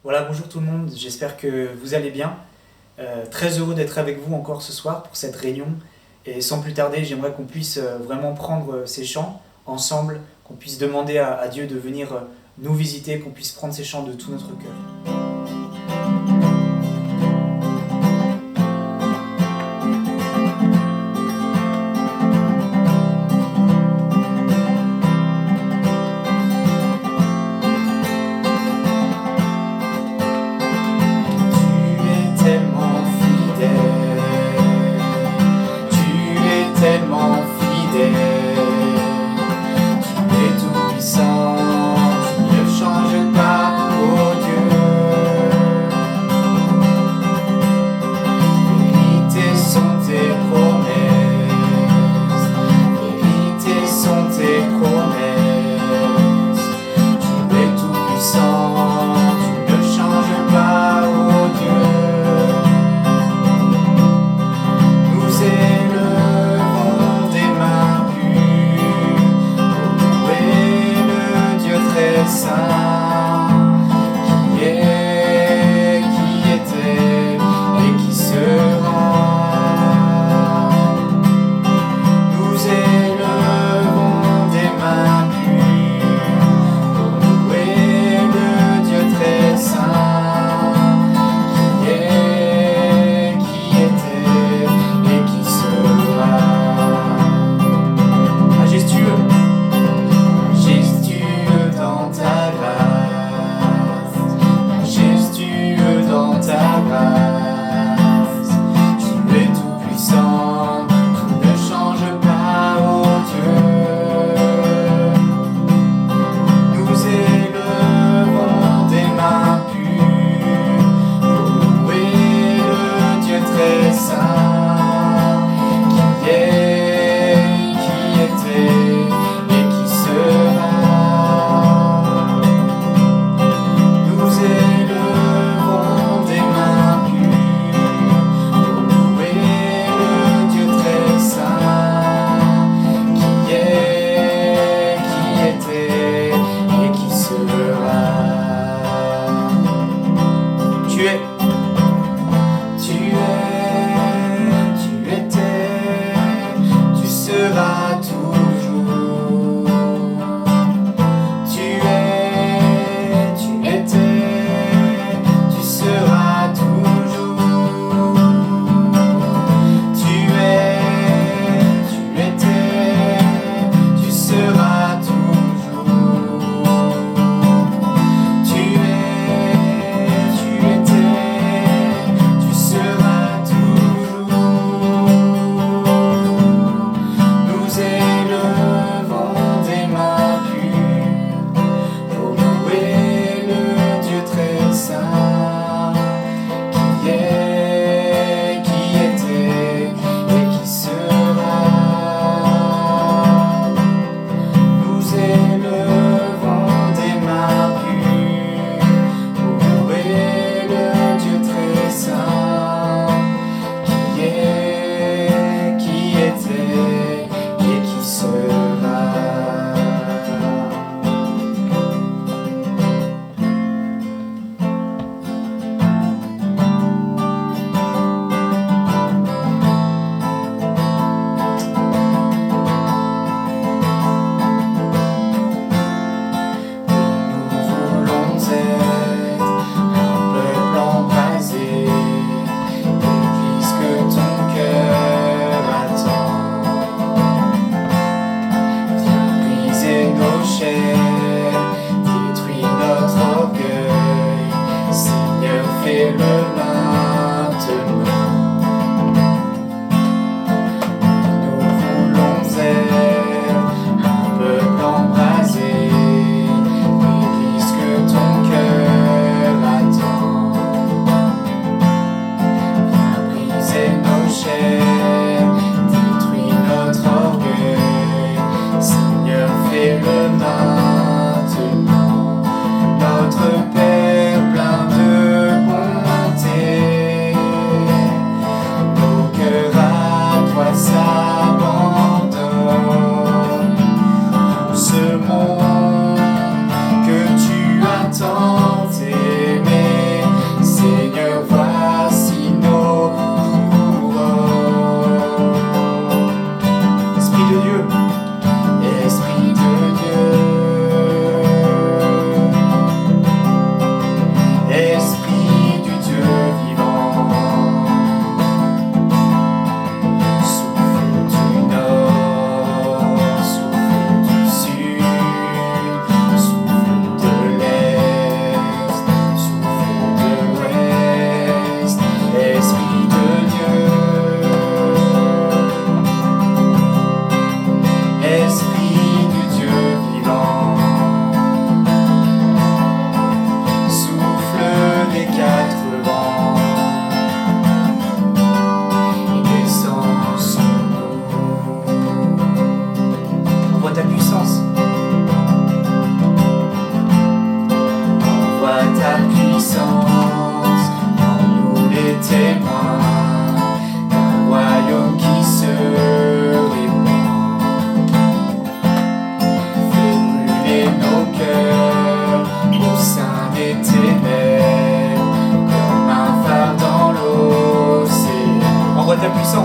Voilà, bonjour tout le monde, j'espère que vous allez bien. Très heureux d'être avec vous encore ce soir pour cette réunion. Et sans plus tarder, j'aimerais qu'on puisse vraiment prendre ces chants ensemble, qu'on puisse demander à Dieu de venir nous visiter, qu'on puisse prendre ces chants de tout notre cœur.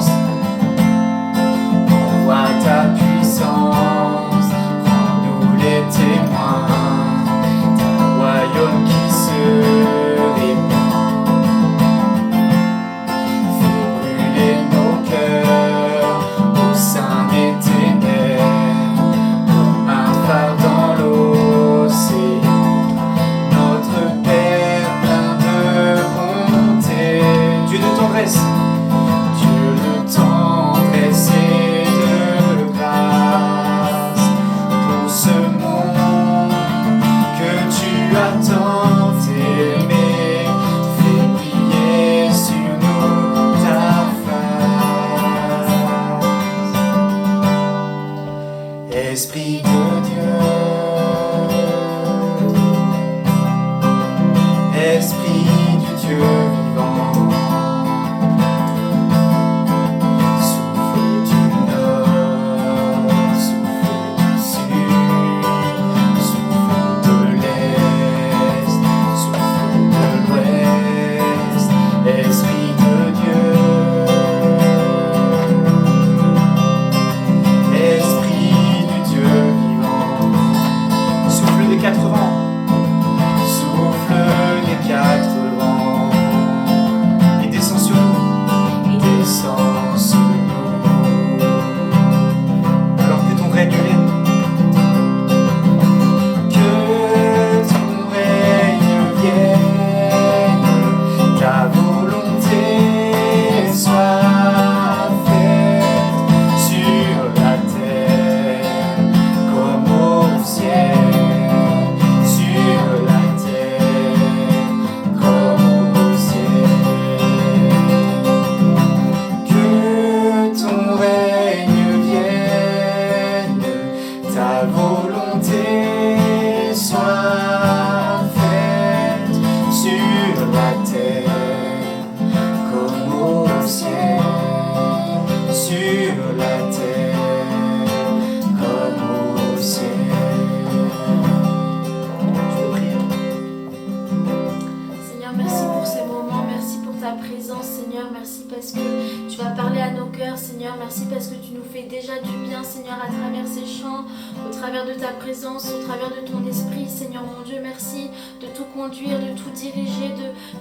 puissance. Envoie ta puissance, rends-nous les témoins d'un royaume qui se répand. Fais brûler nos cœurs au sein des ténèbres, comme un phare dans l'océan. Notre Père plein de bonté, Dieu de tendresse, Dieu de tendresse et de grâce, pour ce monde que tu as tant aimé, fais briller sur nous ta face. Esprit de Dieu, Esprit du Dieu vivant, souffle du nord, souffle du sud, souffle de l'est, souffle de l'ouest, Esprit de Dieu, Esprit du Dieu vivant, souffle des quatre vents. Souffle des quatre vents et descend sur nous, descend sur nous, alors que ton règne vienne, que ton règne vienne, ta volonté soit faite sur la terre comme au ciel. Sur la terre comme au ciel, que ton règne vienne, ta volonté soit faite sur la terre comme au ciel, sur la terre comme au ciel. Seigneur, merci pour ces moments, merci pour ta présence, Seigneur, merci parce que tu vas parler à nos cœurs, Seigneur, merci parce que tu nous fais déjà du bien, Seigneur, à travers ces chants, au travers de ta présence, au travers de ton esprit, Seigneur mon Dieu, merci de tout conduire, de tout diriger,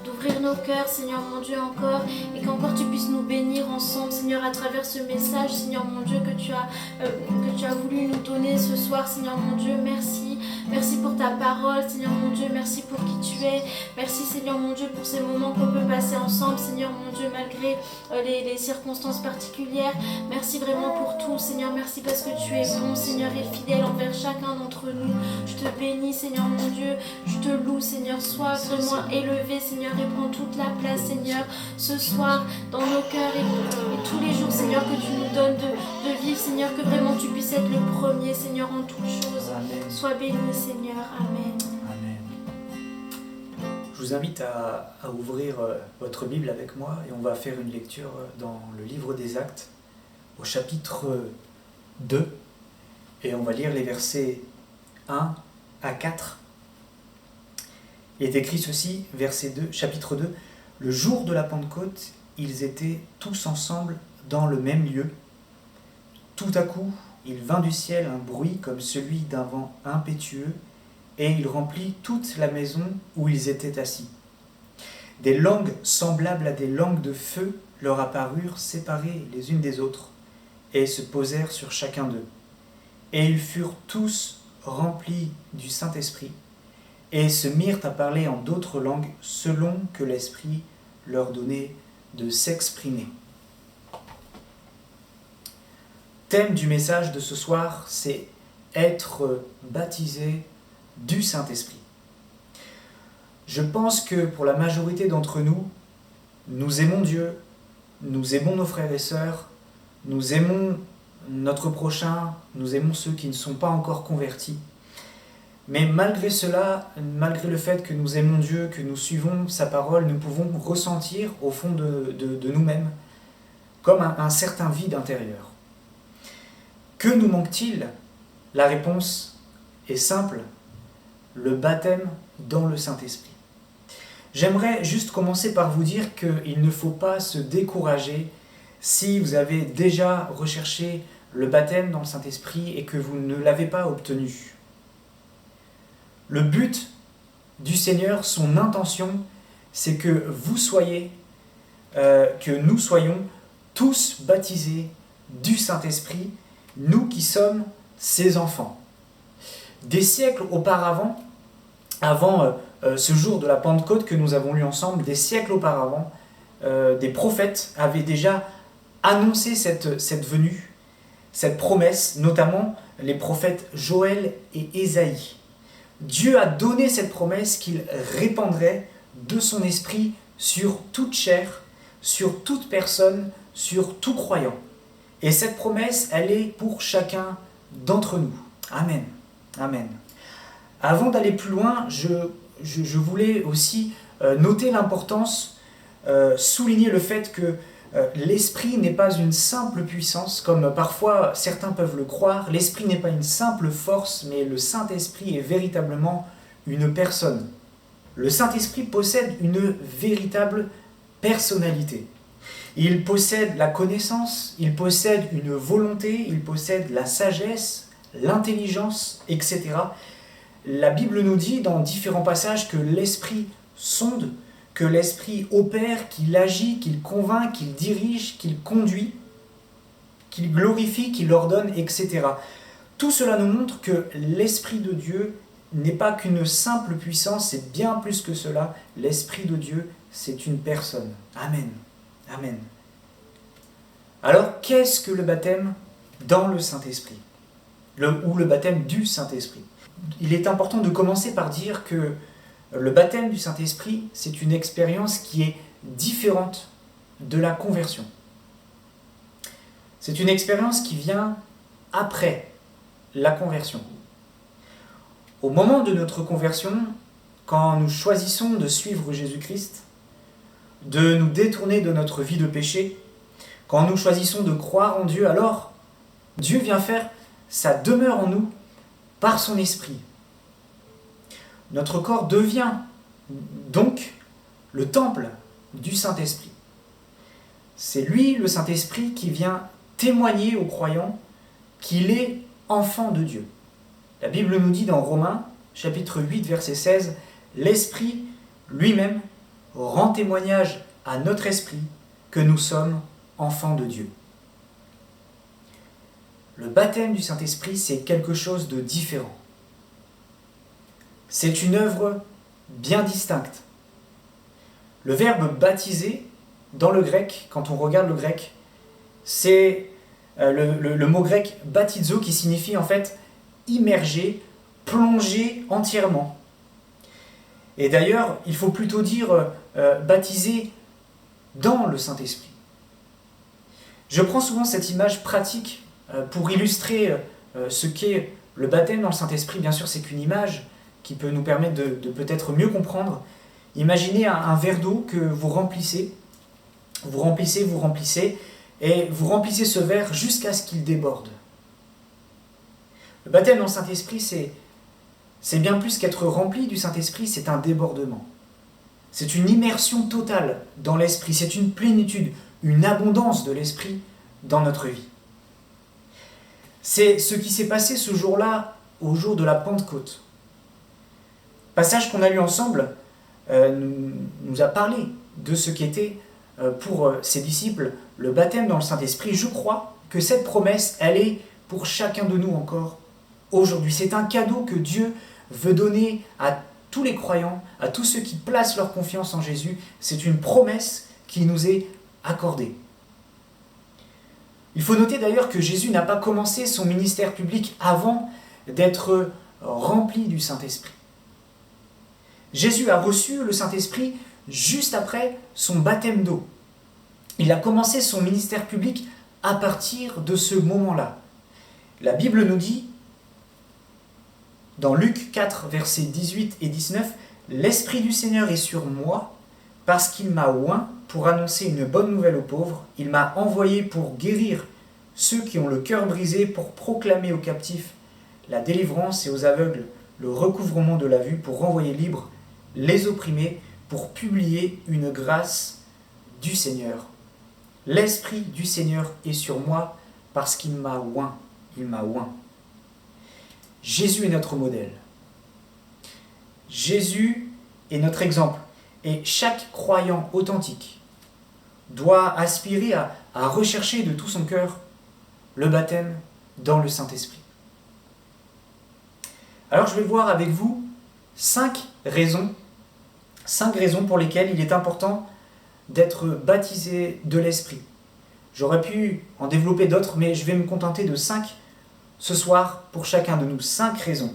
d'ouvrir nos cœurs, Seigneur mon Dieu, encore, et qu'encore tu puisses nous bénir ensemble, Seigneur, à travers ce message, Seigneur mon Dieu, que tu as voulu nous donner ce soir, Seigneur mon Dieu, merci. Merci pour ta parole, Seigneur mon Dieu, merci pour qui tu es. Merci Seigneur mon Dieu pour ces moments qu'on peut passer ensemble, Seigneur mon Dieu, malgré les circonstances particulières. Merci vraiment pour tout, Seigneur, merci parce que tu es bon, Seigneur, et fidèle envers chacun d'entre nous. Je te bénis, Seigneur mon Dieu, je te loue, Seigneur, sois vraiment élevé, Seigneur, et prends toute la place, Seigneur, ce soir, dans nos cœurs et tous les jours, Seigneur, que tu nous donnes de vivre, Seigneur, que vraiment tu puisses être le premier, Seigneur, en toutes choses. Sois béni, Seigneur. Amen. Amen. Je vous invite à ouvrir votre Bible avec moi et on va faire une lecture dans le livre des Actes au chapitre 2 et on va lire les versets 1 à 4. Il est écrit ceci, verset 2, chapitre 2. Le jour de la Pentecôte, ils étaient tous ensemble dans le même lieu. Tout à coup, il vint du ciel un bruit comme celui d'un vent impétueux, et il remplit toute la maison où ils étaient assis. Des langues semblables à des langues de feu leur apparurent séparées les unes des autres, et se posèrent sur chacun d'eux. Et ils furent tous remplis du Saint-Esprit, et se mirent à parler en d'autres langues selon que l'Esprit leur donnait de s'exprimer. Thème du message de ce soir, c'est être baptisé du Saint-Esprit. Je pense que pour la majorité d'entre nous, nous aimons Dieu, nous aimons nos frères et sœurs, nous aimons notre prochain, nous aimons ceux qui ne sont pas encore convertis. Mais malgré cela, malgré le fait que nous aimons Dieu, que nous suivons sa parole, nous pouvons ressentir au fond de nous-mêmes comme un certain vide intérieur. Que nous manque-t-il ? La réponse est simple, le baptême dans le Saint-Esprit. J'aimerais juste commencer par vous dire qu'il ne faut pas se décourager si vous avez déjà recherché le baptême dans le Saint-Esprit et que vous ne l'avez pas obtenu. Le but du Seigneur, son intention, c'est que vous soyez, que nous soyons tous baptisés du Saint-Esprit, nous qui sommes ses enfants. Des siècles auparavant, avant ce jour de la Pentecôte que nous avons lu ensemble, des siècles auparavant, des prophètes avaient déjà annoncé cette venue, cette promesse, notamment les prophètes Joël et Ésaïe. Dieu a donné cette promesse qu'il répandrait de son esprit sur toute chair, sur toute personne, sur tout croyant. Et cette promesse, elle est pour chacun d'entre nous. Amen. Amen. Avant d'aller plus loin, je voulais aussi noter l'importance, souligner le fait que l'esprit n'est pas une simple puissance, comme parfois certains peuvent le croire. L'esprit n'est pas une simple force, mais le Saint-Esprit est véritablement une personne. Le Saint-Esprit possède une véritable personnalité. Il possède la connaissance, il possède une volonté, il possède la sagesse, l'intelligence, etc. La Bible nous dit dans différents passages que l'Esprit sonde, que l'Esprit opère, qu'il agit, qu'il convainc, qu'il dirige, qu'il conduit, qu'il glorifie, qu'il ordonne, etc. Tout cela nous montre que l'Esprit de Dieu n'est pas qu'une simple puissance, c'est bien plus que cela. L'Esprit de Dieu, c'est une personne. Amen. Amen. Alors, qu'est-ce que le baptême dans le Saint-Esprit ? Ou le baptême du Saint-Esprit ? Il est important de commencer par dire que le baptême du Saint-Esprit, c'est une expérience qui est différente de la conversion. C'est une expérience qui vient après la conversion. Au moment de notre conversion, quand nous choisissons de suivre Jésus-Christ, de nous détourner de notre vie de péché, quand nous choisissons de croire en Dieu, alors Dieu vient faire sa demeure en nous par son Esprit. Notre corps devient donc le temple du Saint-Esprit. C'est lui, le Saint-Esprit, qui vient témoigner aux croyants qu'il est enfant de Dieu. La Bible nous dit dans Romains, chapitre 8, verset 16, « L'Esprit lui-même rend témoignage à notre esprit que nous sommes enfants de Dieu. » Le baptême du Saint-Esprit, c'est quelque chose de différent. C'est une œuvre bien distincte. Le verbe « baptiser », dans le grec, quand on regarde le grec, c'est le mot grec « baptizo » qui signifie en fait « immerger », « plonger entièrement ». Et d'ailleurs, il faut plutôt dire « baptiser dans le Saint-Esprit ». Je prends souvent cette image pratique pour illustrer ce qu'est le baptême dans le Saint-Esprit. Bien sûr, c'est qu'une image qui peut nous permettre de peut-être mieux comprendre. Imaginez un verre d'eau que vous remplissez, et vous remplissez ce verre jusqu'à ce qu'il déborde. Le baptême dans le Saint-Esprit, c'est bien plus qu'être rempli du Saint-Esprit, c'est un débordement. C'est une immersion totale dans l'Esprit, c'est une plénitude, une abondance de l'Esprit dans notre vie. C'est ce qui s'est passé ce jour-là, au jour de la Pentecôte. Passage qu'on a lu ensemble nous a parlé de ce qu'était pour ses disciples le baptême dans le Saint-Esprit. Je crois que cette promesse, elle est pour chacun de nous encore aujourd'hui. C'est un cadeau que Dieu veut donner à tous les croyants, à tous ceux qui placent leur confiance en Jésus. C'est une promesse qui nous est accordée. Il faut noter d'ailleurs que Jésus n'a pas commencé son ministère public avant d'être rempli du Saint-Esprit. Jésus a reçu le Saint-Esprit juste après son baptême d'eau. Il a commencé son ministère public à partir de ce moment-là. La Bible nous dit, dans Luc 4, versets 18 et 19, « L'Esprit du Seigneur est sur moi, parce qu'il m'a oint pour annoncer une bonne nouvelle aux pauvres. Il m'a envoyé pour guérir ceux qui ont le cœur brisé, pour proclamer aux captifs la délivrance et aux aveugles le recouvrement de la vue, pour renvoyer libres les opprimés, pour publier une grâce du Seigneur L'Esprit du Seigneur est sur moi parce qu'il m'a oint. Il m'a oint. Jésus est notre modèle. Jésus est notre exemple. Et chaque croyant authentique doit aspirer à rechercher de tout son cœur le baptême dans le Saint-Esprit. Alors je vais voir avec vous 5 raisons pour lesquelles il est important d'être baptisé de l'Esprit. J'aurais pu en développer d'autres, mais je vais me contenter de 5 ce soir pour chacun de nous. 5 raisons.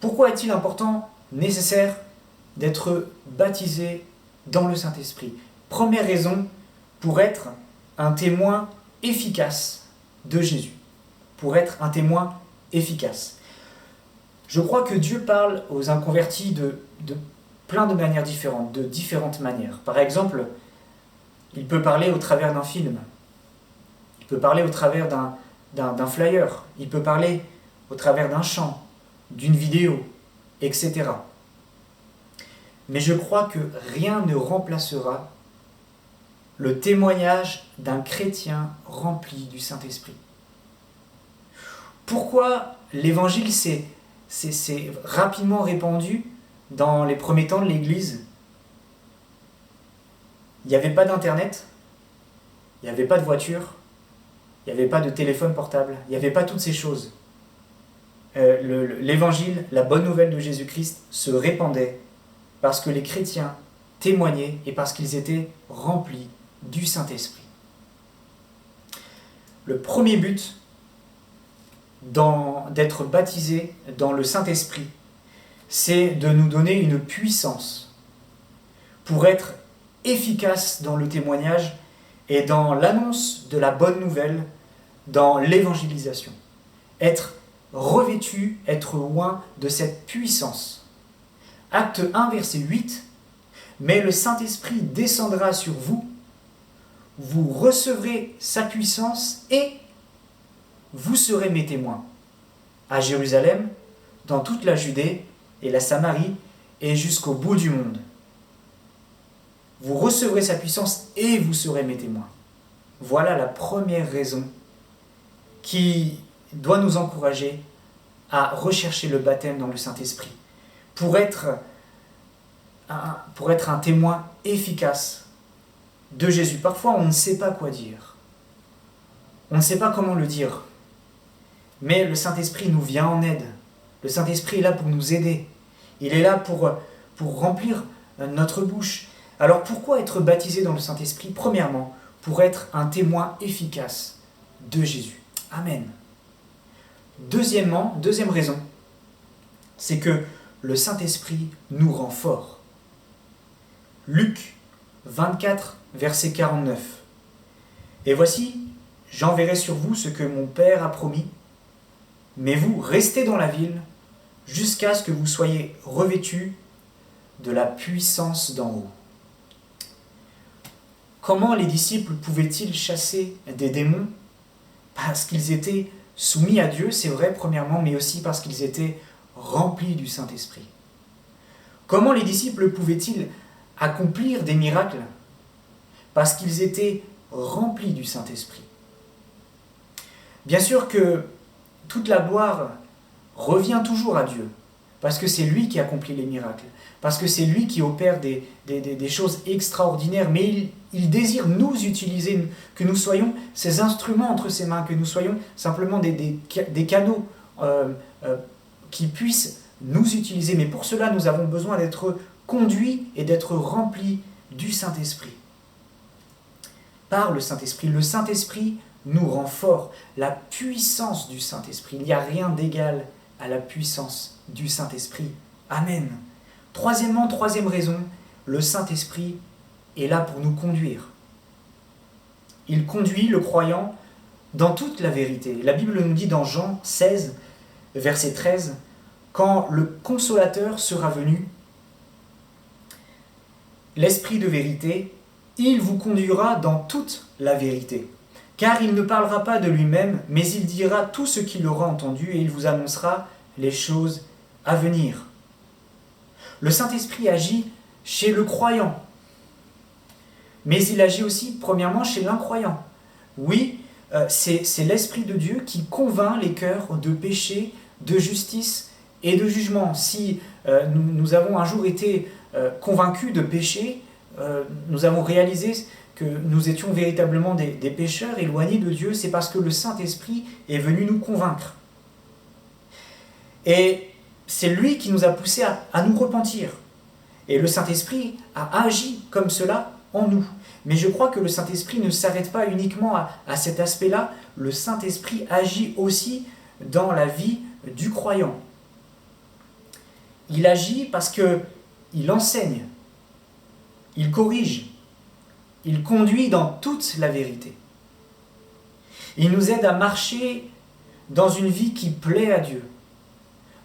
Pourquoi est-il important, nécessaire, d'être baptisé dans le Saint-Esprit? Première raison, pour être un témoin efficace de Jésus. Pour être un témoin efficace. Je crois que Dieu parle aux inconvertis de plein de manières différentes, de différentes manières. Par exemple, il peut parler au travers d'un film, il peut parler au travers d'un flyer, il peut parler au travers d'un chant, d'une vidéo, etc. Mais je crois que rien ne remplacera le témoignage d'un chrétien rempli du Saint-Esprit. Pourquoi l'évangile s'est rapidement répandu dans les premiers temps de l'Église? Il n'y avait pas d'internet, il n'y avait pas de voiture, il n'y avait pas de téléphone portable, il n'y avait pas toutes ces choses. L'évangile, la bonne nouvelle de Jésus-Christ se répandait parce que les chrétiens témoignaient et parce qu'ils étaient remplis du Saint-Esprit. Le premier but d'être baptisé dans le Saint-Esprit, c'est de nous donner une puissance pour être efficace dans le témoignage et dans l'annonce de la bonne nouvelle, dans l'évangélisation. Être revêtu, être oint de cette puissance. Acte 1, verset 8, « Mais le Saint-Esprit descendra sur vous, vous recevrez sa puissance et vous serez mes témoins à Jérusalem, dans toute la Judée et la Samarie et jusqu'au bout du monde. Vous recevrez sa puissance et vous serez mes témoins. » Voilà la première raison qui doit nous encourager à rechercher le baptême dans le Saint-Esprit pour être un témoin efficace de Jésus. Parfois, on ne sait pas quoi dire. On ne sait pas comment le dire. Mais le Saint-Esprit nous vient en aide. Le Saint-Esprit est là pour nous aider. Il est là pour remplir notre bouche. Alors pourquoi être baptisé dans le Saint-Esprit? Premièrement, pour être un témoin efficace de Jésus. Amen. Deuxième raison, c'est que le Saint-Esprit nous rend forts. Luc 24, verset 49. « Et voici, j'enverrai sur vous ce que mon Père a promis, mais vous, restez dans la ville jusqu'à ce que vous soyez revêtus de la puissance d'en haut. » Comment les disciples pouvaient-ils chasser des démons? Parce qu'ils étaient soumis à Dieu, c'est vrai, premièrement, mais aussi parce qu'ils étaient remplis du Saint-Esprit. Comment les disciples pouvaient-ils accomplir des miracles? Parce qu'ils étaient remplis du Saint-Esprit. Bien sûr que toute la gloire revient toujours à Dieu, parce que c'est lui qui accomplit les miracles, parce que c'est lui qui opère des choses extraordinaires, mais il désire nous utiliser, que nous soyons ses instruments entre ses mains, que nous soyons simplement des canaux qui puissent nous utiliser. Mais pour cela, nous avons besoin d'être conduits et d'être remplis du Saint-Esprit. Par le Saint-Esprit. Le Saint-Esprit nous rend forts. La puissance du Saint-Esprit. Il n'y a rien d'égal à la puissance du Saint-Esprit. Amen. Troisième raison, le Saint-Esprit est là pour nous conduire. Il conduit le croyant dans toute la vérité. La Bible nous dit dans Jean 16, verset 13, « Quand le Consolateur sera venu, l'Esprit de vérité, il vous conduira dans toute la vérité. Car il ne parlera pas de lui-même, mais il dira tout ce qu'il aura entendu et il vous annoncera les choses à venir. » Le Saint-Esprit agit chez le croyant. Mais il agit aussi, premièrement, chez l'incroyant. Oui, c'est l'Esprit de Dieu qui convainc les cœurs de péché, de justice et de jugement. Si nous avons un jour été convaincus de péché, nous avons réalisé que nous étions véritablement des pécheurs éloignés de Dieu, c'est parce que le Saint-Esprit est venu nous convaincre. Et c'est lui qui nous a poussés à nous repentir. Et le Saint-Esprit a agi comme cela en nous. Mais je crois que le Saint-Esprit ne s'arrête pas uniquement à cet aspect-là. Le Saint-Esprit agit aussi dans la vie du croyant. Il agit parce qu'il enseigne, il corrige, il conduit dans toute la vérité. Il nous aide à marcher dans une vie qui plaît à Dieu,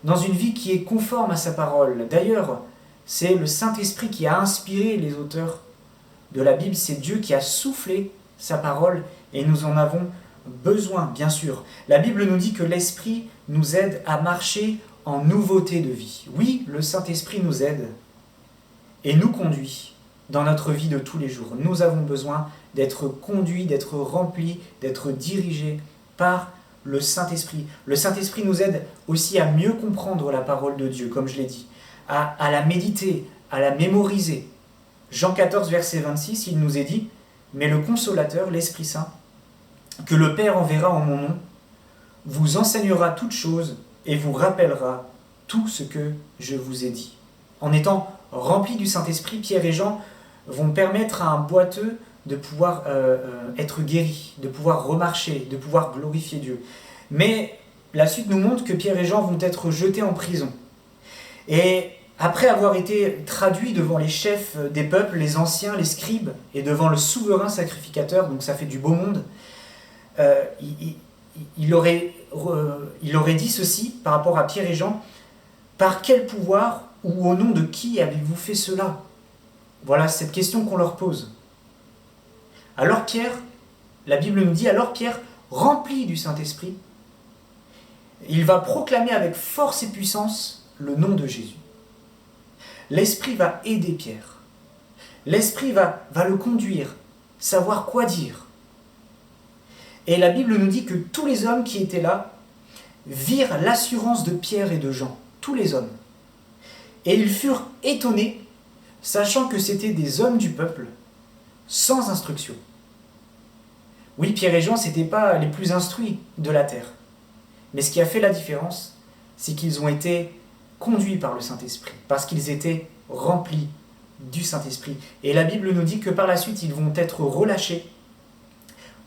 dans une vie qui est conforme à sa parole. D'ailleurs, c'est le Saint-Esprit qui a inspiré les auteurs de la Bible, c'est Dieu qui a soufflé sa parole et nous en avons besoin, bien sûr. La Bible nous dit que l'Esprit nous aide à marcher en nouveauté de vie. Oui, le Saint-Esprit nous aide et nous conduit dans notre vie de tous les jours. Nous avons besoin d'être conduits, d'être remplis, d'être dirigés par le Saint-Esprit. Le Saint-Esprit nous aide aussi à mieux comprendre la parole de Dieu, comme je l'ai dit, à la méditer, à la mémoriser. Jean 14, verset 26, il nous est dit « Mais le Consolateur, l'Esprit Saint, que le Père enverra en mon nom, vous enseignera toutes choses et vous rappellera tout ce que je vous ai dit. » En étant remplis du Saint-Esprit, Pierre et Jean vont permettre à un boiteux de pouvoir être guéri, de pouvoir remarcher, de pouvoir glorifier Dieu. Mais la suite nous montre que Pierre et Jean vont être jetés en prison. Et après avoir été traduits devant les chefs des peuples, les anciens, les scribes, et devant le souverain sacrificateur, donc ça fait du beau monde, il aurait dit ceci par rapport à Pierre et Jean: « Par quel pouvoir ou au nom de qui avez-vous fait cela ?» Voilà cette question qu'on leur pose. Alors Pierre, la Bible nous dit, alors Pierre, rempli du Saint-Esprit, il va proclamer avec force et puissance le nom de Jésus. L'Esprit va aider Pierre. L'Esprit va le conduire, savoir quoi dire. Et la Bible nous dit que tous les hommes qui étaient là virent l'assurance de Pierre et de Jean, tous les hommes. Et ils furent étonnés, sachant que c'étaient des hommes du peuple, sans instruction. Oui, Pierre et Jean, ce n'étaient pas les plus instruits de la terre. Mais ce qui a fait la différence, c'est qu'ils ont été conduits par le Saint-Esprit, parce qu'ils étaient remplis du Saint-Esprit. Et la Bible nous dit que par la suite, ils vont être relâchés.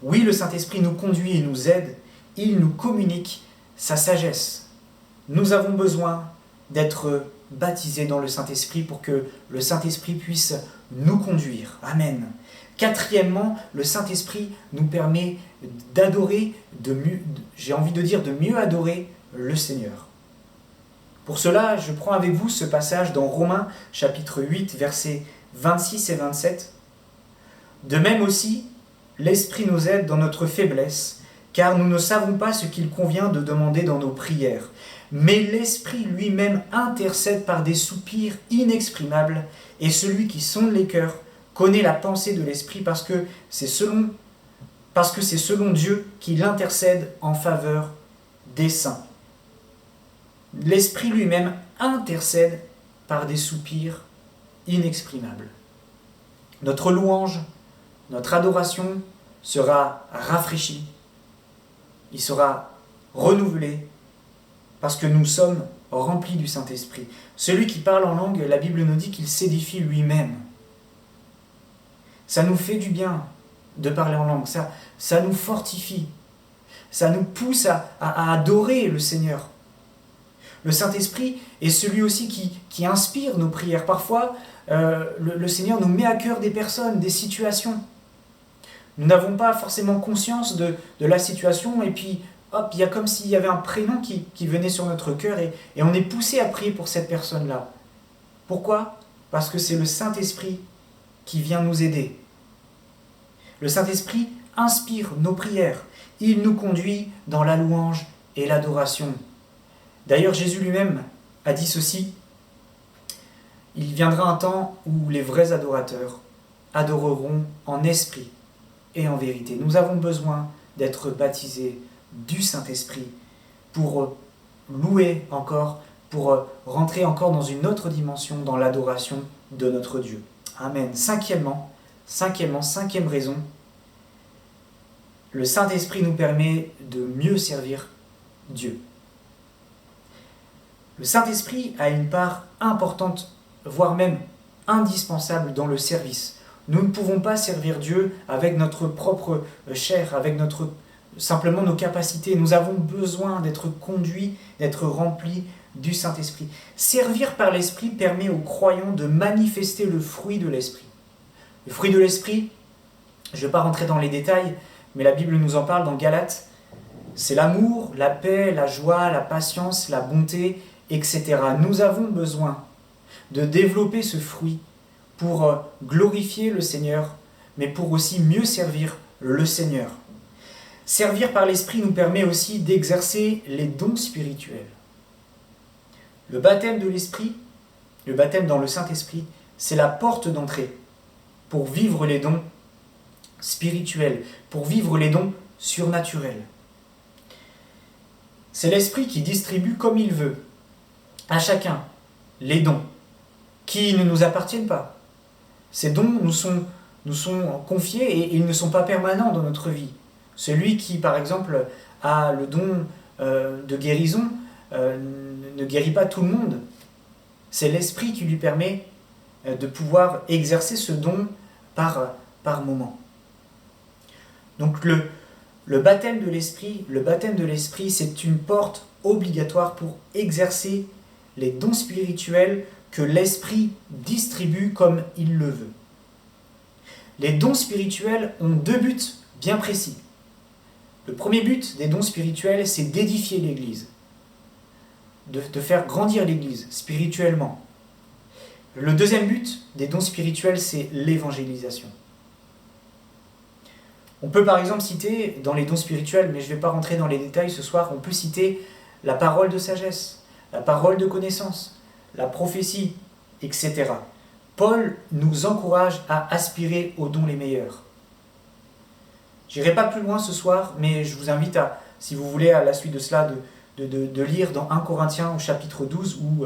Oui, le Saint-Esprit nous conduit et nous aide, il nous communique sa sagesse. Nous avons besoin d'être baptisés dans le Saint-Esprit pour que le Saint-Esprit puisse nous conduire. Amen. Quatrièmement, le Saint-Esprit nous permet d'adorer, de mieux adorer le Seigneur. Pour cela, je prends avec vous ce passage dans Romains chapitre 8, versets 26 et 27. De même aussi, l'Esprit nous aide dans notre faiblesse, car nous ne savons pas ce qu'il convient de demander dans nos prières. Mais l'Esprit lui-même intercède par des soupirs inexprimables, et celui qui sonde les cœurs connaît la pensée de l'Esprit parce que c'est selon Dieu qu'il intercède en faveur des saints. L'Esprit lui-même intercède par des soupirs inexprimables. Notre louange, notre adoration sera rafraîchie, il sera renouvelé parce que nous sommes remplis du Saint-Esprit. Celui qui parle en langue, la Bible nous dit qu'il s'édifie lui-même. Ça nous fait du bien de parler en langue, ça nous fortifie, ça nous pousse à adorer le Seigneur. Le Saint-Esprit est celui aussi qui inspire nos prières. Parfois, le Seigneur nous met à cœur des personnes, des situations. Nous n'avons pas forcément conscience de la situation et puis, hop, il y a comme s'il y avait un prénom qui venait sur notre cœur et on est poussé à prier pour cette personne-là. Pourquoi ? Parce que c'est le Saint-Esprit qui vient nous aider. Le Saint-Esprit inspire nos prières. Il nous conduit dans la louange et l'adoration. D'ailleurs, Jésus lui-même a dit ceci: il viendra un temps où les vrais adorateurs adoreront en esprit et en vérité. Nous avons besoin d'être baptisés du Saint-Esprit pour louer encore, pour rentrer encore dans une autre dimension, dans l'adoration de notre Dieu. Amen. Cinquième raison, le Saint-Esprit nous permet de mieux servir Dieu. Le Saint-Esprit a une part importante, voire même indispensable dans le service. Nous ne pouvons pas servir Dieu avec notre propre chair, avec simplement nos capacités. Nous avons besoin d'être conduits, d'être remplis du Saint-Esprit. Servir par l'Esprit permet aux croyants de manifester le fruit de l'Esprit. Le fruit de l'Esprit, je ne vais pas rentrer dans les détails, mais la Bible nous en parle dans Galates. C'est l'amour, la paix, la joie, la patience, la bonté, etc. Nous avons besoin de développer ce fruit pour glorifier le Seigneur, mais pour aussi mieux servir le Seigneur. Servir par l'Esprit nous permet aussi d'exercer les dons spirituels. Le baptême de l'Esprit, le baptême dans le Saint-Esprit, c'est la porte d'entrée pour vivre les dons spirituels, pour vivre les dons surnaturels. C'est l'Esprit qui distribue comme il veut à chacun les dons qui ne nous appartiennent pas. Ces dons nous sont confiés et ils ne sont pas permanents dans notre vie. Celui qui, par exemple, a le don de guérison ne guérit pas tout le monde. C'est l'Esprit qui lui permet de pouvoir exercer ce don par moment. Donc le baptême de l'Esprit, c'est une porte obligatoire pour exercer les dons spirituels que l'Esprit distribue comme il le veut. Les dons spirituels ont deux buts bien précis. Le premier but des dons spirituels, c'est d'édifier l'Église, de faire grandir l'Église spirituellement. Le deuxième but des dons spirituels, c'est l'évangélisation. On peut par exemple citer dans les dons spirituels, mais je ne vais pas rentrer dans les détails ce soir, on peut citer la parole de sagesse, la parole de connaissance, la prophétie, etc. Paul nous encourage à aspirer aux dons les meilleurs. Je n'irai pas plus loin ce soir, mais je vous invite si vous voulez, à la suite de cela, de lire dans 1 Corinthiens au chapitre 12, où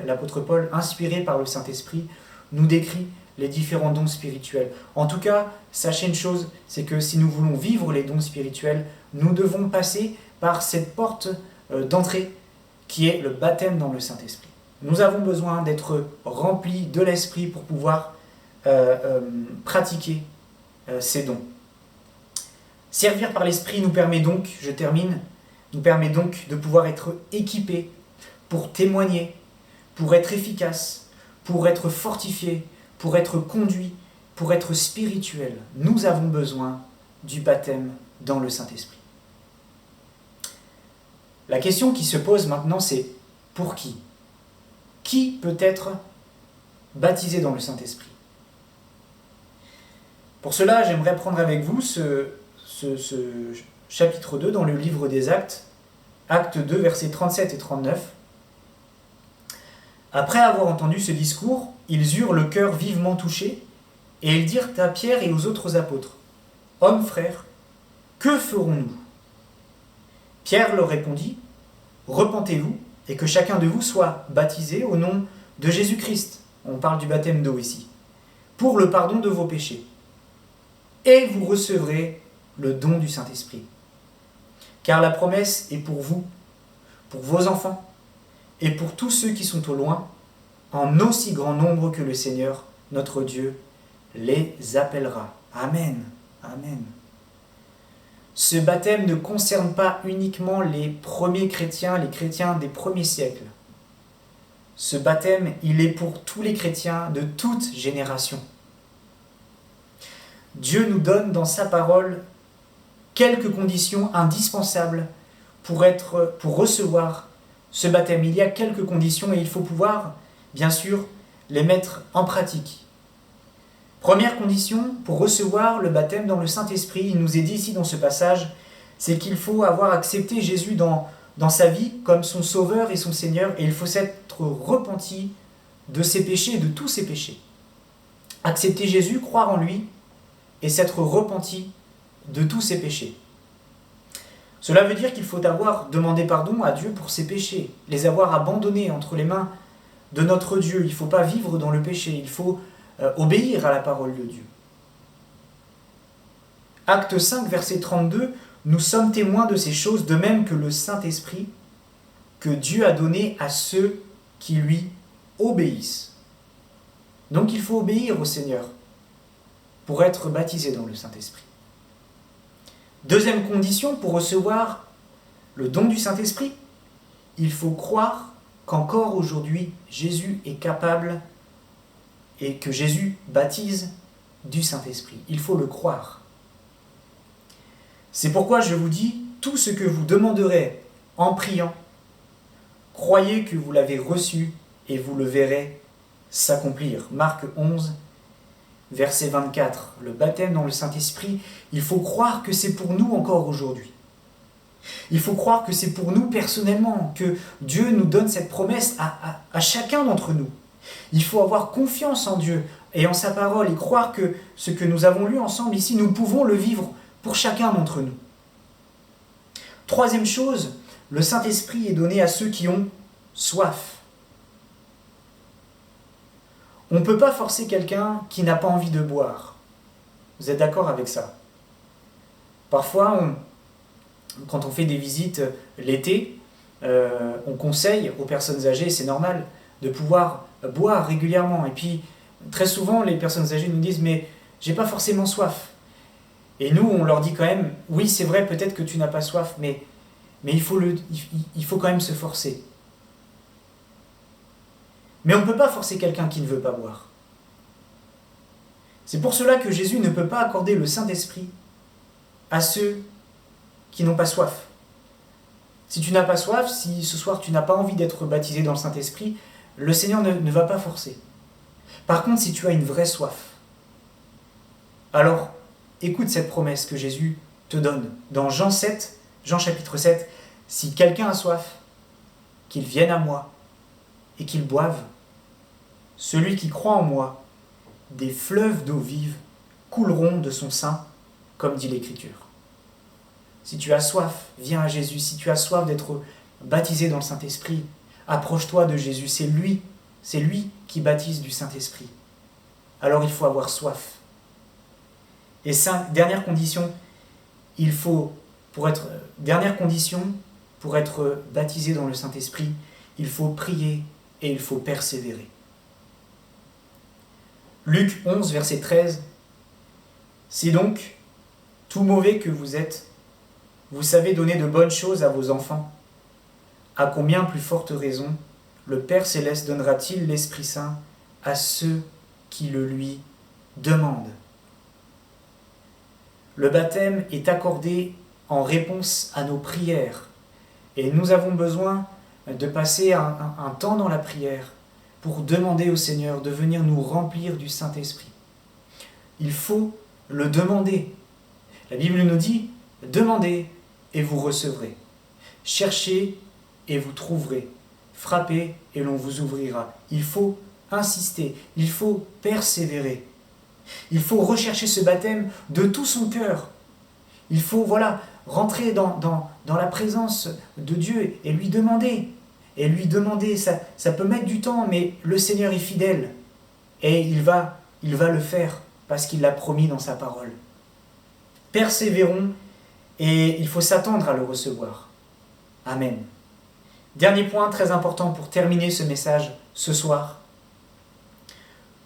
l'apôtre Paul, inspiré par le Saint-Esprit, nous décrit les différents dons spirituels. En tout cas, sachez une chose, c'est que si nous voulons vivre les dons spirituels, nous devons passer par cette porte d'entrée qui est le baptême dans le Saint-Esprit. Nous avons besoin d'être remplis de l'Esprit pour pouvoir pratiquer ces dons. Servir par l'Esprit nous permet donc, je termine, nous permet donc de pouvoir être équipés pour témoigner, pour être efficace, pour être fortifié, pour être conduit, pour être spirituel. Nous avons besoin du baptême dans le Saint-Esprit. La question qui se pose maintenant, c'est pour qui ? Qui peut être baptisé dans le Saint-Esprit ? Pour cela, j'aimerais prendre avec vous ce chapitre 2 dans le livre des Actes, Acte 2, versets 37 et 39. Après avoir entendu ce discours, ils eurent le cœur vivement touché, et ils dirent à Pierre et aux autres apôtres, « Hommes, frères, que ferons-nous » Pierre leur répondit, « Repentez-vous, et que chacun de vous soit baptisé au nom de Jésus-Christ, on parle du baptême d'eau ici, pour le pardon de vos péchés, et vous recevrez le don du Saint-Esprit. Car la promesse est pour vous, pour vos enfants, et pour tous ceux qui sont au loin, en aussi grand nombre que le Seigneur, notre Dieu, les appellera. » Amen. Amen. Ce baptême ne concerne pas uniquement les premiers chrétiens, les chrétiens des premiers siècles. Ce baptême, il est pour tous les chrétiens de toute génération. Dieu nous donne dans sa parole quelques conditions indispensables pour recevoir ce baptême. Il y a quelques conditions et il faut pouvoir, bien sûr, les mettre en pratique. Première condition, pour recevoir le baptême dans le Saint-Esprit, il nous est dit ici dans ce passage, c'est qu'il faut avoir accepté Jésus dans sa vie comme son Sauveur et son Seigneur, et il faut s'être repenti de ses péchés et de tous ses péchés. accepter Jésus, croire en lui et s'être repenti de tous ses péchés. Cela veut dire qu'il faut avoir demandé pardon à Dieu pour ses péchés, les avoir abandonnés entre les mains de notre Dieu. Il ne faut pas vivre dans le péché, il faut obéir à la parole de Dieu. Acte 5, verset 32, nous sommes témoins de ces choses, de même que le Saint-Esprit que Dieu a donné à ceux qui lui obéissent. Donc il faut obéir au Seigneur pour être baptisé dans le Saint-Esprit. Deuxième condition pour recevoir le don du Saint-Esprit, il faut croire qu'encore aujourd'hui Jésus est capable et que Jésus baptise du Saint-Esprit. Il faut le croire. C'est pourquoi je vous dis, tout ce que vous demanderez en priant, croyez que vous l'avez reçu et vous le verrez s'accomplir. Marc 11, verset 24. Le baptême dans le Saint-Esprit, il faut croire que c'est pour nous encore aujourd'hui. Il faut croire que c'est pour nous personnellement, que Dieu nous donne cette promesse à chacun d'entre nous. Il faut avoir confiance en Dieu et en sa parole et croire que ce que nous avons lu ensemble ici, nous pouvons le vivre pour chacun d'entre nous. Troisième chose, le Saint-Esprit est donné à ceux qui ont soif. On ne peut pas forcer quelqu'un qui n'a pas envie de boire. Vous êtes d'accord avec ça? Parfois, quand on fait des visites l'été, on conseille aux personnes âgées, c'est normal, de pouvoir boire régulièrement. Et puis, très souvent, les personnes âgées nous disent « mais j'ai pas forcément soif ». Et nous, on leur dit quand même « oui, c'est vrai, peut-être que tu n'as pas soif, mais il faut quand même se forcer ». Mais on ne peut pas forcer quelqu'un qui ne veut pas boire. C'est pour cela que Jésus ne peut pas accorder le Saint-Esprit à ceux qui n'ont pas soif. Si tu n'as pas soif, si ce soir tu n'as pas envie d'être baptisé dans le Saint-Esprit, le Seigneur ne va pas forcer. Par contre, si tu as une vraie soif, alors écoute cette promesse que Jésus te donne. Dans Jean chapitre 7, « Si quelqu'un a soif, qu'il vienne à moi et qu'il boive. Celui qui croit en moi, des fleuves d'eau vive couleront de son sein, comme dit l'Écriture. » Si tu as soif, viens à Jésus. Si tu as soif d'être baptisé dans le Saint-Esprit, approche-toi de Jésus. C'est lui qui baptise du Saint-Esprit. Alors il faut avoir soif. Et dernière condition pour être baptisé dans le Saint-Esprit, il faut prier et il faut persévérer. Luc 11, verset 13. « Si donc, tout mauvais que vous êtes, vous savez donner de bonnes choses à vos enfants, à combien plus forte raison le Père Céleste donnera-t-il l'Esprit Saint à ceux qui le lui demandent ?» Le baptême est accordé en réponse à nos prières. Et nous avons besoin de passer un temps dans la prière pour demander au Seigneur de venir nous remplir du Saint-Esprit. Il faut le demander. La Bible nous dit « Demandez et vous recevrez. Cherchez et vous trouverez. Frappez et l'on vous ouvrira. » Il faut insister, il faut persévérer. Il faut rechercher ce baptême de tout son cœur. Il faut rentrer dans la présence de Dieu et lui demander. Et lui demander, ça peut mettre du temps, mais le Seigneur est fidèle. Et il va le faire parce qu'il l'a promis dans sa parole. Persévérons et il faut s'attendre à le recevoir. Amen. Dernier point très important pour terminer ce message ce soir.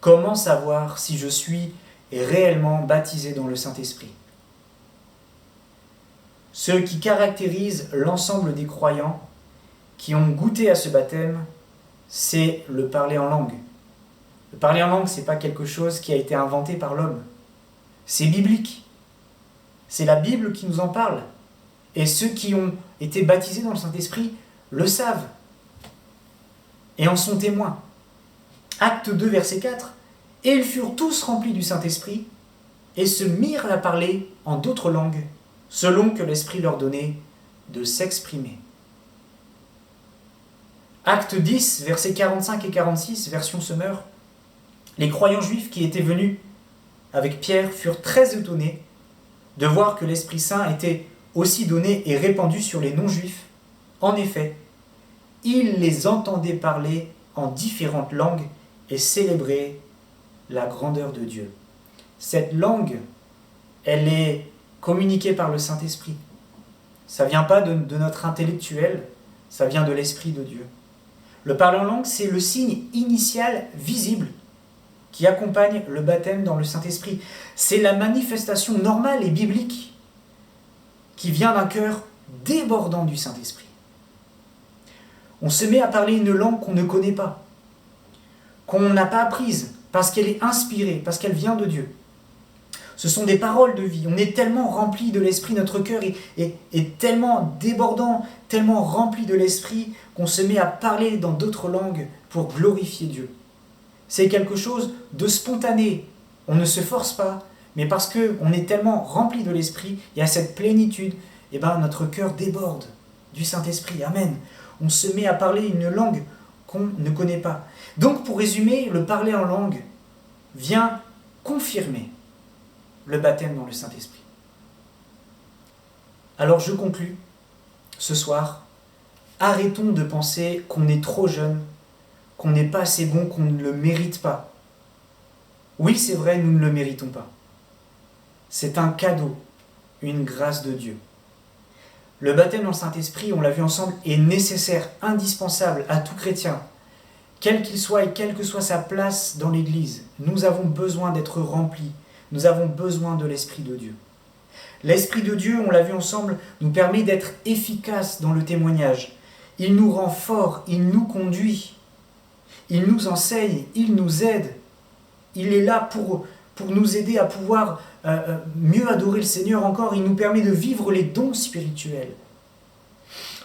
Comment savoir si je suis réellement baptisé dans le Saint-Esprit? Ce qui caractérise l'ensemble des croyants qui ont goûté à ce baptême, c'est le parler en langue. Le parler en langue, ce n'est pas quelque chose qui a été inventé par l'homme. C'est biblique. C'est la Bible qui nous en parle. Et ceux qui ont été baptisés dans le Saint-Esprit le savent et en sont témoins. Acte 2, verset 4. « Et ils furent tous remplis du Saint-Esprit et se mirent à parler en d'autres langues, selon que l'Esprit leur donnait de s'exprimer. » Acte 10, versets 45 et 46, version Semeur. Les croyants juifs qui étaient venus avec Pierre furent très étonnés de voir que l'Esprit Saint était aussi donné et répandu sur les non-juifs. En effet, ils les entendaient parler en différentes langues et célébrer la grandeur de Dieu. Cette langue, elle est communiquée par le Saint-Esprit. Ça ne vient pas de notre intellectuel, ça vient de l'Esprit de Dieu. Le parler en langue, c'est le signe initial visible qui accompagne le baptême dans le Saint-Esprit. C'est la manifestation normale et biblique qui vient d'un cœur débordant du Saint-Esprit. On se met à parler une langue qu'on ne connaît pas, qu'on n'a pas apprise, parce qu'elle est inspirée, parce qu'elle vient de Dieu. Ce sont des paroles de vie. On est tellement rempli de l'Esprit, notre cœur est tellement débordant, tellement rempli de l'Esprit, qu'on se met à parler dans d'autres langues pour glorifier Dieu. C'est quelque chose de spontané. On ne se force pas, mais parce qu'on est tellement rempli de l'Esprit, il y a cette plénitude, et notre cœur déborde du Saint-Esprit. Amen. On se met à parler une langue qu'on ne connaît pas. Donc, pour résumer, le parler en langue vient confirmer le baptême dans le Saint-Esprit. Alors, je conclus ce soir. Arrêtons de penser qu'on est trop jeune, qu'on n'est pas assez bon, qu'on ne le mérite pas. Oui, c'est vrai, nous ne le méritons pas. C'est un cadeau, une grâce de Dieu. Le baptême dans le Saint-Esprit, on l'a vu ensemble, est nécessaire, indispensable à tout chrétien. Quel qu'il soit et quelle que soit sa place dans l'Église, nous avons besoin d'être remplis. Nous avons besoin de l'Esprit de Dieu. L'Esprit de Dieu, on l'a vu ensemble, nous permet d'être efficaces dans le témoignage. Il nous rend forts, il nous conduit, il nous enseigne, il nous aide. Il est là pour nous aider à pouvoir mieux adorer le Seigneur encore. Il nous permet de vivre les dons spirituels.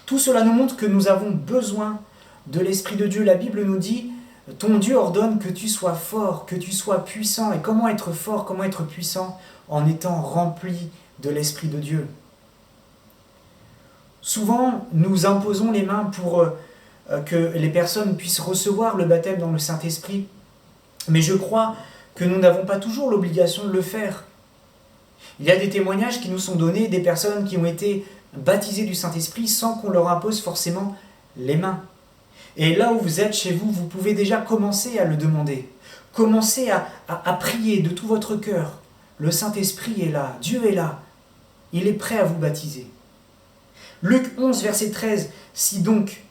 Tout cela nous montre que nous avons besoin de l'Esprit de Dieu. La Bible nous dit, ton Dieu ordonne que tu sois fort, que tu sois puissant. Et comment être fort, comment être puissant? En étant rempli de l'Esprit de Dieu. Souvent, nous imposons les mains pour que les personnes puissent recevoir le baptême dans le Saint-Esprit. Mais je crois que nous n'avons pas toujours l'obligation de le faire. Il y a des témoignages qui nous sont donnés, des personnes qui ont été baptisées du Saint-Esprit sans qu'on leur impose forcément les mains. Et là où vous êtes chez vous, vous pouvez déjà commencer à le demander. Commencez à prier de tout votre cœur. Le Saint-Esprit est là, Dieu est là. Il est prêt à vous baptiser. Luc 11, verset 13. Si donc,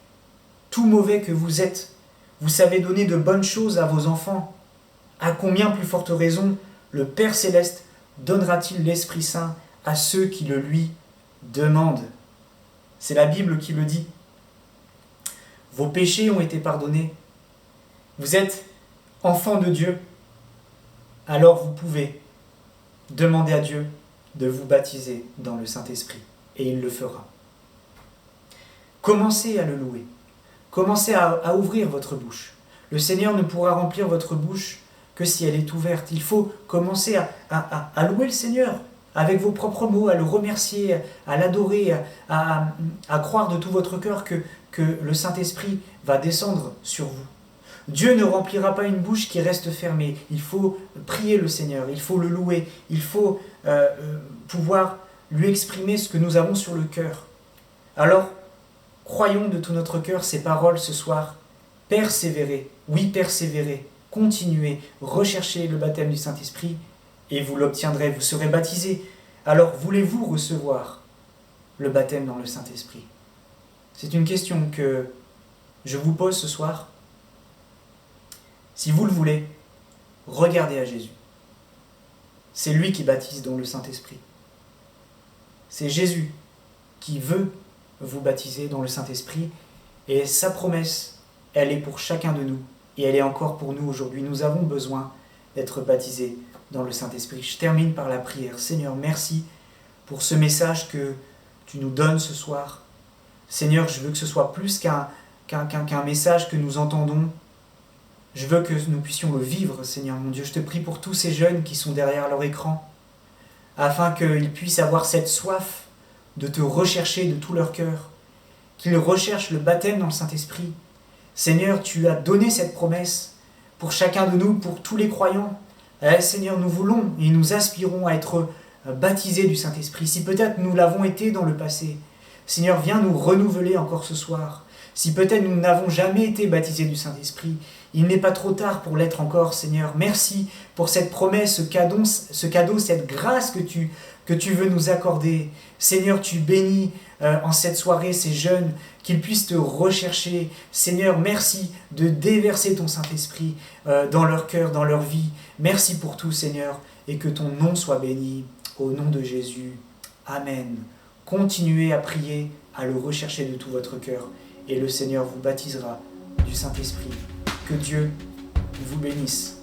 tout mauvais que vous êtes, vous savez donner de bonnes choses à vos enfants, à combien plus forte raison le Père Céleste donnera-t-il l'Esprit Saint à ceux qui le lui demandent? C'est la Bible qui le dit. Vos péchés ont été pardonnés. Vous êtes enfants de Dieu. Alors vous pouvez demander à Dieu de vous baptiser dans le Saint-Esprit. Et il le fera. Commencez à le louer. Commencez à ouvrir votre bouche. Le Seigneur ne pourra remplir votre bouche que si elle est ouverte. Il faut commencer à louer le Seigneur avec vos propres mots, à le remercier, à l'adorer, à croire de tout votre cœur que le Saint-Esprit va descendre sur vous. Dieu ne remplira pas une bouche qui reste fermée. Il faut prier le Seigneur, il faut le louer, il faut pouvoir lui exprimer ce que nous avons sur le cœur. Alors, croyons de tout notre cœur ces paroles ce soir. Persévérez, oui persévérez, continuez, recherchez le baptême du Saint-Esprit et vous l'obtiendrez, vous serez baptisés. Alors, voulez-vous recevoir le baptême dans le Saint-Esprit? C'est une question que je vous pose ce soir. Si vous le voulez, regardez à Jésus. C'est lui qui baptise dans le Saint-Esprit. C'est Jésus qui veut vous baptiser dans le Saint-Esprit et sa promesse, elle est pour chacun de nous et elle est encore pour nous aujourd'hui. Nous avons besoin d'être baptisés dans le Saint-Esprit. Je termine par la prière. Seigneur, merci pour ce message que tu nous donnes ce soir. Seigneur, je veux que ce soit plus qu'un message que nous entendons. Je veux que nous puissions le vivre, Seigneur mon Dieu. Je te prie pour tous ces jeunes qui sont derrière leur écran, afin qu'ils puissent avoir cette soif de te rechercher de tout leur cœur, qu'ils recherchent le baptême dans le Saint-Esprit. Seigneur, tu as donné cette promesse pour chacun de nous, pour tous les croyants. Seigneur, nous voulons et nous aspirons à être baptisés du Saint-Esprit. Si peut-être nous l'avons été dans le passé, Seigneur, viens nous renouveler encore ce soir. Si peut-être nous n'avons jamais été baptisés du Saint-Esprit, il n'est pas trop tard pour l'être encore, Seigneur. Merci pour cette promesse, ce cadeau, cette grâce que tu veux nous accorder. Seigneur, tu bénis en cette soirée ces jeunes, qu'ils puissent te rechercher. Seigneur, merci de déverser ton Saint-Esprit dans leur cœur, dans leur vie. Merci pour tout, Seigneur, et que ton nom soit béni. Au nom de Jésus. Amen. Continuez à prier, à le rechercher de tout votre cœur, et le Seigneur vous baptisera du Saint-Esprit. Que Dieu vous bénisse.